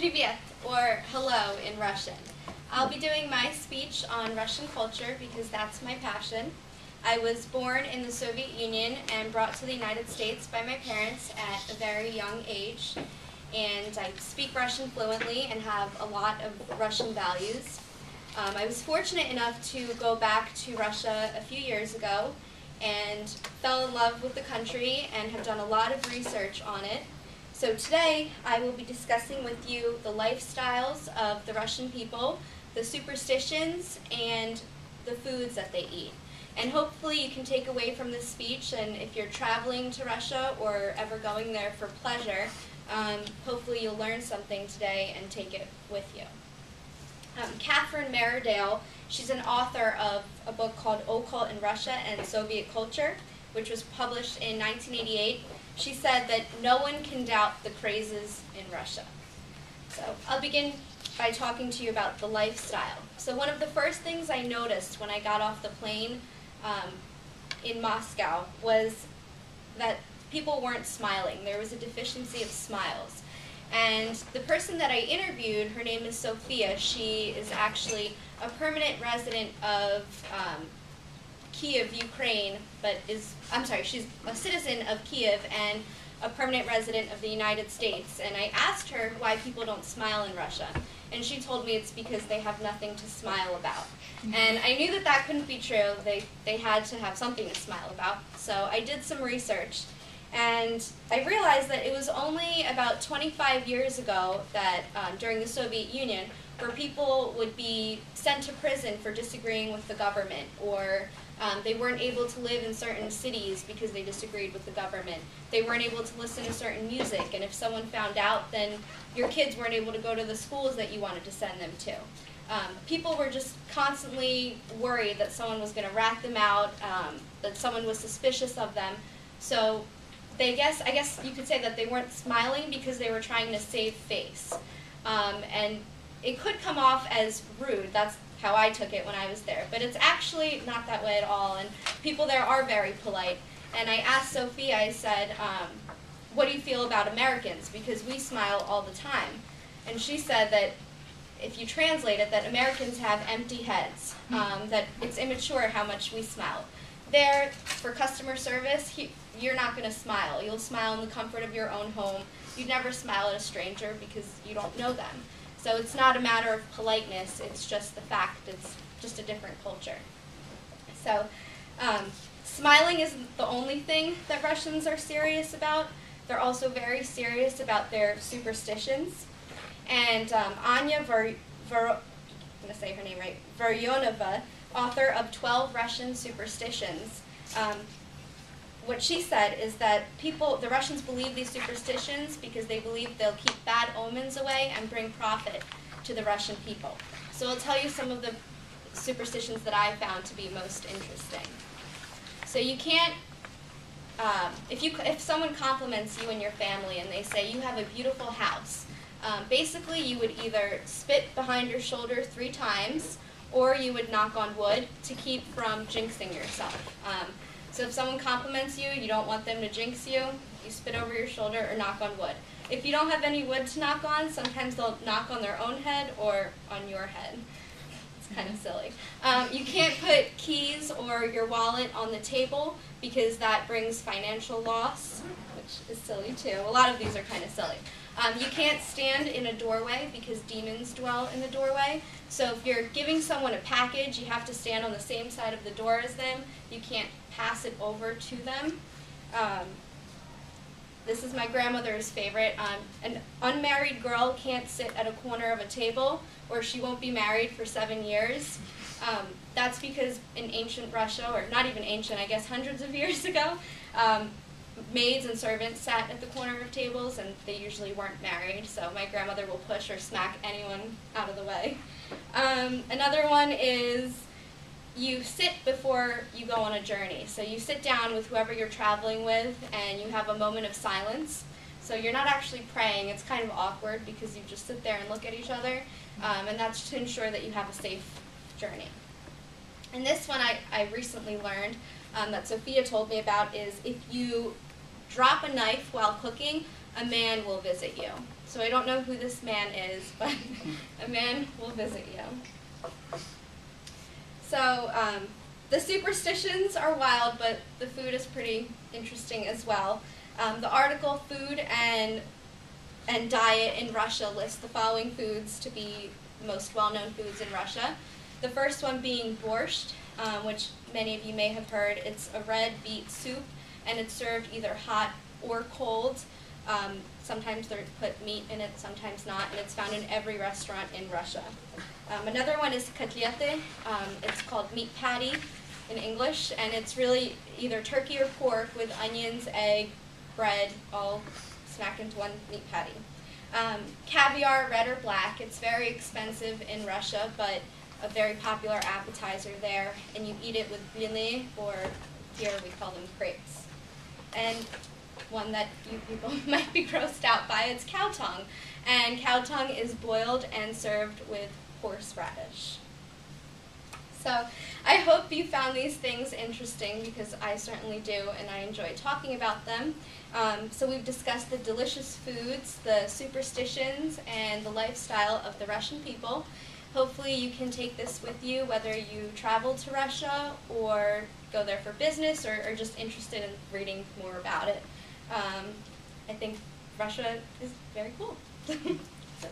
Привет, or hello in Russian. I'll be doing my speech on Russian culture because that's my passion. I was born in the Soviet Union and brought to the United States by my parents at a very young age. And I speak Russian fluently and have a lot of Russian values. I was fortunate enough to go back to Russia a few years ago and fell in love with the country and have done a lot of research on it. So today I will be discussing with you the lifestyles of the Russian people, the superstitions, and the foods that they eat. And hopefully you can take away from this speech, and if you're traveling to Russia or ever going there for pleasure, hopefully you'll learn something today and take it with you. Catherine Meredale, she's an author of a book called Occult in Russia and Soviet Culture, which was published in 1988. She said that no one can doubt the crazes in Russia. So I'll begin by talking to you about the lifestyle. So one of the first things I noticed when I got off the plane in Moscow was that people weren't smiling. There was a deficiency of smiles. And the person that I interviewed, her name is Sophia. She is actually a permanent resident of Kiev, Ukraine, but she's a citizen of Kiev and a permanent resident of the United States. And I asked her why people don't smile in Russia. And she told me it's because they have nothing to smile about. And I knew that that couldn't be true. They had to have something to smile about. So I did some research. And I realized that it was only about 25 years ago that during the Soviet Union where people would be sent to prison for disagreeing with the government, or they weren't able to live in certain cities because they disagreed with the government. They weren't able to listen to certain music, and if someone found out, then your kids weren't able to go to the schools that you wanted to send them to. People were just constantly worried that someone was going to rat them out, that someone was suspicious of them. So I guess you could say that they weren't smiling because they were trying to save face. And it could come off as rude. That's how I took it when I was there. But it's actually not that way at all. And people there are very polite. And I asked Sophia, I said, what do you feel about Americans? Because we smile all the time. And she said that if you translate it, that Americans have empty heads, that it's immature how much we smile. There, for customer service, you're not going to smile. You'll smile in the comfort of your own home. You'd never smile at a stranger because you don't know them. So it's not a matter of politeness, it's just the fact, it's just a different culture. So smiling isn't the only thing that Russians are serious about. They're also very serious about their superstitions. And Anya Varyonova, author of 12 Russian Superstitions, what she said is that the Russians believe these superstitions because they believe they'll keep bad omens away and bring profit to the Russian people. So I'll tell you some of the superstitions that I found to be most interesting. So you can't, if someone compliments you and your family and they say you have a beautiful house, basically you would either spit behind your shoulder 3 times or you would knock on wood to keep from jinxing yourself. So if someone compliments you, you don't want them to jinx you, you spit over your shoulder or knock on wood. If you don't have any wood to knock on, sometimes they'll knock on their own head or on your head. It's kind of silly. You can't put keys or your wallet on the table because that brings financial loss, which is silly too. A lot of these are kind of silly. You can't stand in a doorway because demons dwell in the doorway. So if you're giving someone a package, you have to stand on the same side of the door as them. You can't pass it over to them. This is my grandmother's favorite. An unmarried girl can't sit at a corner of a table or she won't be married for 7 years. That's because in ancient Russia, or not even ancient, I guess hundreds of years ago, maids and servants sat at the corner of tables and they usually weren't married, so my grandmother will push or smack anyone out of the way. Another one is you sit before you go on a journey. So you sit down with whoever you're traveling with and you have a moment of silence. So you're not actually praying. It's kind of awkward because you just sit there and look at each other, and that's to ensure that you have a safe journey. And this one I recently learned that Sophia told me about is if you drop a knife while cooking, a man will visit you. So I don't know who this man is, but a man will visit you. So the superstitions are wild, but the food is pretty interesting as well. The article Food and Diet in Russia lists the following foods to be the most well-known foods in Russia. The first one being borscht, which many of you may have heard. It's a red beet soup, and it's served either hot or cold. Sometimes they put meat in it, sometimes not, and it's found in every restaurant in Russia. Another one is kotlety. It's called meat patty in English, and it's really either turkey or pork with onions, egg, bread, all smacked into one meat patty. Caviar, red or black, it's very expensive in Russia, but a very popular appetizer there, and you eat it with blini, or here we call them crepes. And one that you people might be grossed out by, it's cow tongue. And cow tongue is boiled and served with horseradish. So I hope you found these things interesting, because I certainly do, and I enjoy talking about them. So we've discussed the delicious foods, the superstitions, and the lifestyle of the Russian people. Hopefully you can take this with you, whether you travel to Russia or go there for business, or are just interested in reading more about it. I think Russia is very cool. So.